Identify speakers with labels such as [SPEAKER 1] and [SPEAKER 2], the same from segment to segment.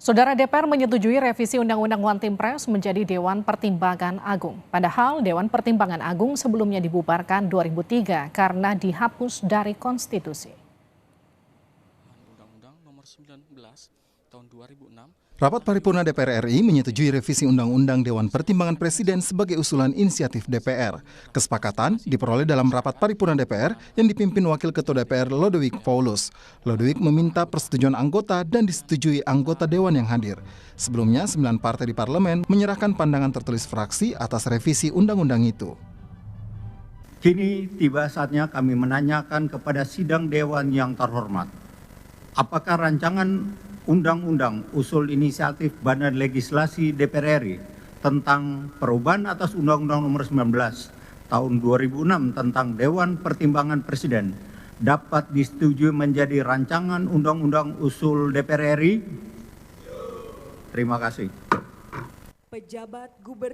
[SPEAKER 1] Saudara DPR menyetujui revisi Undang-Undang One Team Press menjadi Dewan Pertimbangan Agung. Padahal Dewan Pertimbangan Agung sebelumnya dibubarkan 2003 karena dihapus dari konstitusi.
[SPEAKER 2] Undang-Undang Nomor 19 Tahun 2006.
[SPEAKER 3] Rapat Paripurna DPR RI menyetujui revisi Undang-Undang Dewan Pertimbangan Presiden sebagai usulan inisiatif DPR. Kesepakatan diperoleh dalam rapat Paripurna DPR yang dipimpin Wakil Ketua DPR Lodewijk Paulus. Lodewijk meminta persetujuan anggota dan disetujui anggota Dewan yang hadir. Sebelumnya, 9 partai di parlemen menyerahkan pandangan tertulis fraksi atas revisi undang-undang itu.
[SPEAKER 4] Kini tiba saatnya kami menanyakan kepada sidang Dewan yang terhormat, apakah rancangan Undang-Undang Usul Inisiatif Badan Legislasi DPR RI tentang perubahan atas Undang-Undang Nomor 19 Tahun 2006 tentang Dewan Pertimbangan Presiden dapat disetujui menjadi rancangan Undang-Undang Usul DPR RI? Terima kasih.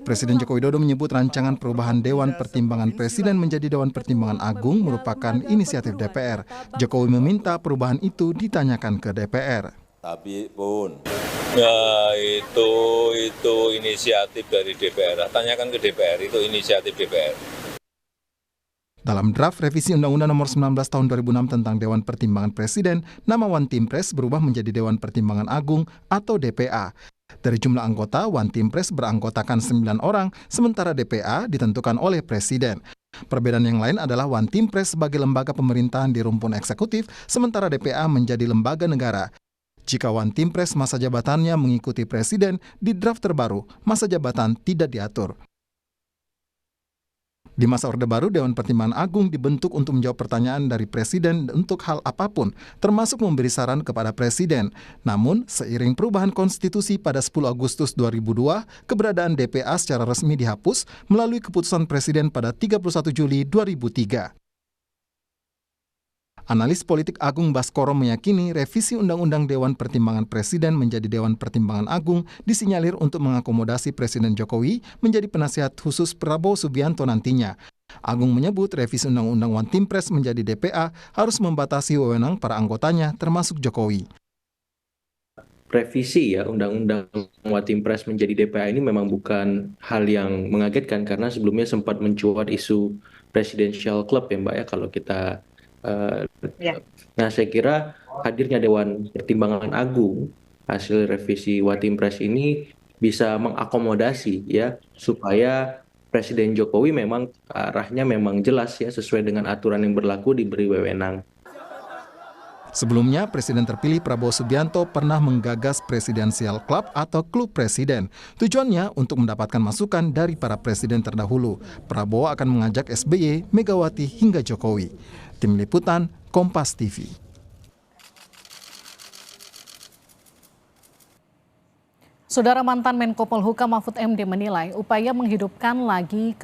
[SPEAKER 3] Presiden Joko Widodo menyebut rancangan perubahan Dewan Pertimbangan Presiden menjadi Dewan Pertimbangan Agung merupakan inisiatif DPR. Jokowi meminta perubahan itu ditanyakan ke DPR.
[SPEAKER 5] Tapi pun, ya itu inisiatif dari DPR. Tanyakan ke DPR, itu inisiatif DPR.
[SPEAKER 3] Dalam draft revisi Undang-Undang Nomor 19 Tahun 2006 tentang Dewan Pertimbangan Presiden, nama One Team Press berubah menjadi Dewan Pertimbangan Agung atau DPA. Dari jumlah anggota, One Team Press beranggotakan 9 orang, sementara DPA ditentukan oleh Presiden. Perbedaan yang lain adalah One Team Press sebagai lembaga pemerintahan di rumpun eksekutif, sementara DPA menjadi lembaga negara. Jika One Team Press masa jabatannya mengikuti Presiden, di draft terbaru, masa jabatan tidak diatur. Di masa Orde Baru, Dewan Pertimbangan Agung dibentuk untuk menjawab pertanyaan dari Presiden untuk hal apapun, termasuk memberi saran kepada Presiden. Namun, seiring perubahan konstitusi pada 10 Agustus 2002, keberadaan DPA secara resmi dihapus melalui keputusan Presiden pada 31 Juli 2003. Analis politik Agung Baskoro meyakini revisi Undang-Undang Dewan Pertimbangan Presiden menjadi Dewan Pertimbangan Agung disinyalir untuk mengakomodasi Presiden Jokowi menjadi penasihat khusus Prabowo Subianto nantinya. Agung menyebut revisi Undang-Undang One Team Press menjadi DPA harus membatasi wewenang para anggotanya termasuk Jokowi.
[SPEAKER 6] Revisi ya Undang-Undang One Team Press menjadi DPA ini memang bukan hal yang mengagetkan karena sebelumnya sempat mencuat isu presidential club ya Mbak ya kalau kita Nah, saya kira hadirnya Dewan Pertimbangan Agung hasil revisi One Team Press ini bisa mengakomodasi ya supaya Presiden Jokowi memang arahnya memang jelas ya sesuai dengan aturan yang berlaku diberi wewenang.
[SPEAKER 3] Sebelumnya, Presiden terpilih Prabowo Subianto pernah menggagas Presidential Club atau Klub Presiden. Tujuannya untuk mendapatkan masukan dari para presiden terdahulu. Prabowo akan mengajak SBY, Megawati hingga Jokowi. Tim Liputan, Kompas TV.
[SPEAKER 1] Saudara mantan Menko Polhukam Mahfud MD menilai upaya menghidupkan lagi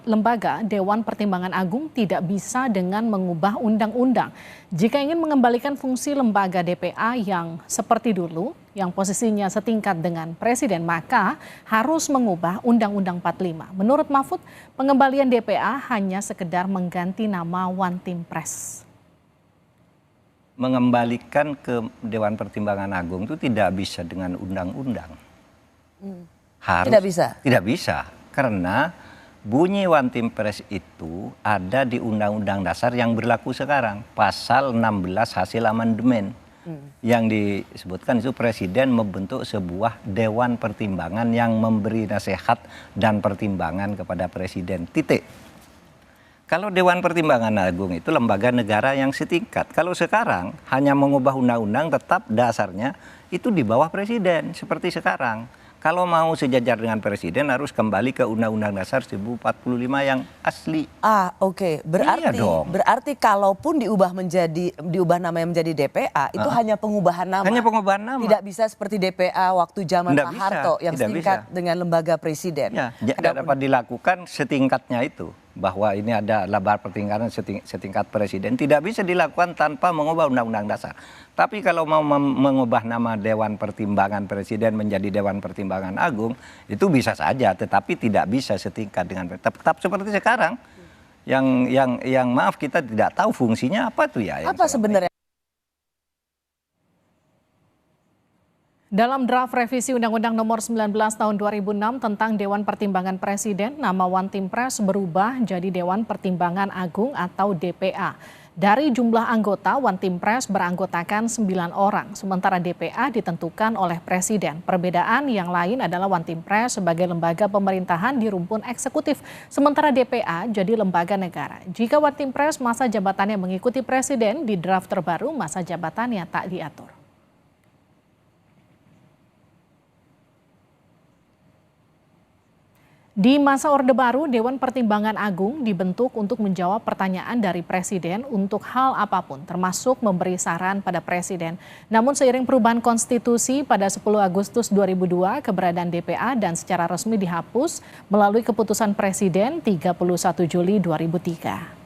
[SPEAKER 1] lembaga Dewan Pertimbangan Agung tidak bisa dengan mengubah undang-undang. Jika ingin mengembalikan fungsi lembaga DPA yang seperti dulu, yang posisinya setingkat dengan Presiden, maka harus mengubah Undang-Undang 45. Menurut Mahfud, pengembalian DPA hanya sekedar mengganti nama One Team Press.
[SPEAKER 7] Mengembalikan ke Dewan Pertimbangan Agung itu tidak bisa dengan undang-undang.
[SPEAKER 8] Tidak bisa?
[SPEAKER 7] Tidak bisa, karena bunyi One Team Press itu ada di Undang-Undang Dasar yang berlaku sekarang. Pasal 16 hasil amandemen. Yang disebutkan itu Presiden membentuk sebuah Dewan Pertimbangan yang memberi nasihat dan pertimbangan kepada Presiden. Titik. Kalau Dewan Pertimbangan Agung itu lembaga negara yang setingkat. Kalau sekarang hanya mengubah undang-undang tetap dasarnya itu di bawah Presiden seperti sekarang. Kalau mau sejajar dengan Presiden harus kembali ke Undang-Undang Dasar 1045 yang asli.
[SPEAKER 8] Oke. Berarti kalaupun diubah namanya menjadi DPA itu hanya pengubahan nama.
[SPEAKER 7] Hanya pengubahan nama.
[SPEAKER 8] Tidak bisa seperti DPA waktu zaman Pak Harto yang setingkat dengan lembaga Presiden.
[SPEAKER 7] Ya, tidak dapat dilakukan setingkatnya itu. Bahwa ini ada lebar pertingkatan setingkat Presiden tidak bisa dilakukan tanpa mengubah Undang-Undang Dasar. Tapi kalau mau mengubah nama Dewan Pertimbangan Presiden menjadi Dewan Pertimbangan Agung itu bisa saja, tetapi tidak bisa setingkat dengan tetap seperti sekarang. Yang maaf kita tidak tahu fungsinya apa tuh ya.
[SPEAKER 8] Apa sebenarnya?
[SPEAKER 1] Dalam draft revisi Undang-Undang Nomor 19 Tahun 2006 tentang Dewan Pertimbangan Presiden, nama One Team Press berubah jadi Dewan Pertimbangan Agung atau DPA. Dari jumlah anggota, One Team Press beranggotakan 9 orang, sementara DPA ditentukan oleh Presiden. Perbedaan yang lain adalah One Team Press sebagai lembaga pemerintahan di rumpun eksekutif, sementara DPA jadi lembaga negara. Jika One Team Press masa jabatannya mengikuti Presiden, di draft terbaru masa jabatannya tak diatur. Di masa Orde Baru, Dewan Pertimbangan Agung dibentuk untuk menjawab pertanyaan dari Presiden untuk hal apapun, termasuk memberi saran pada Presiden. Namun seiring perubahan konstitusi pada 10 Agustus 2002, keberadaan DPA dan secara resmi dihapus melalui keputusan Presiden 31 Juli 2003.